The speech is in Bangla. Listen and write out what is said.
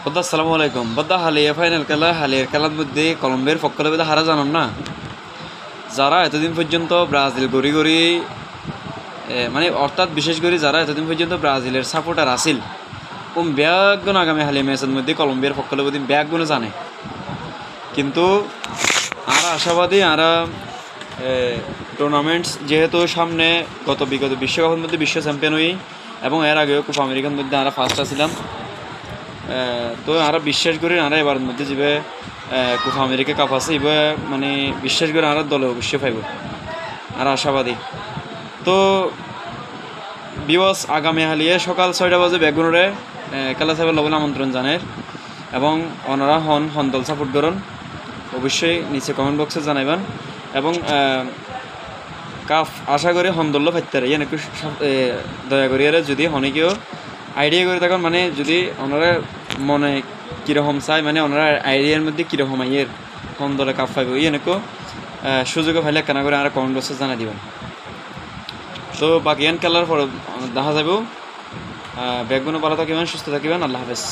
বদ্দা আসসালামু আলাইকুম। বদ্দা হালিয়া ফাইনাল খেলা, হালিয়ার খেলার মধ্যে কলম্বিয়ার পক্ষ থেকে হারা জানান না, যারা এতদিন পর্যন্ত ব্রাজিল গড়ি গড়ি মানে অর্থাৎ বিশেষ করে যারা এতদিন পর্যন্ত ব্রাজিলের সাপোর্টার আসিল ব্যাগুণ আগামী হালিয়া ম্যাচের মধ্যে কলম্বিয়ার পক্ষ থেকে ব্যাগুণে জানে, কিন্তু আর আশাবাদী আরা টুর্নামেন্টস যেহেতু সামনে বিগত বিশ্বকাপের মধ্যে বিশ্ব চ্যাম্পিয়ন হই এবং এর আগেও কোপা আমেরিকার মধ্যে আমরা ফার্স্ট আসছিলাম। তো আমরা বিশ্বাস করি আমরা এবার মধ্যে যে কোপা আমেরিকা কাপ আছে এবার মানে বিশ্বাস করে আমরা দলে অবশ্যই পাইব, আর আশাবাদী। তো বিবস আগামী হালিয়ে সকাল 6টা বাজে বেগুনরে খেলা সাহেবের লবণ আমন্ত্রণ জানের এবং ওনারা হন দল সাপোর্ট করুন, অবশ্যই নিচে কমেন্ট বক্সে জানাইবেন এবং কাপ আশা করি হন্দল্য ফাইতে একটু দয়া করিয়া যদি অনেকেও আইডিয়া করে থাকুন, মানে যদি ওনারা মনে কীরকম চায়, মানে ওনারা আইডিয়ার মধ্যে কীরকম আইয়ের কোন দলে কাপ পাইব এনেকো সুযোগে ফাইলে কেনা করে আমরা কমেন্ট বক্সে জানাই দিবেন। তো বাকি খেলার পর দেখা যাব। ব্যাগগুলো ভালো থাকিবেন, সুস্থ থাকিবেন। আল্লাহ হাফেজ।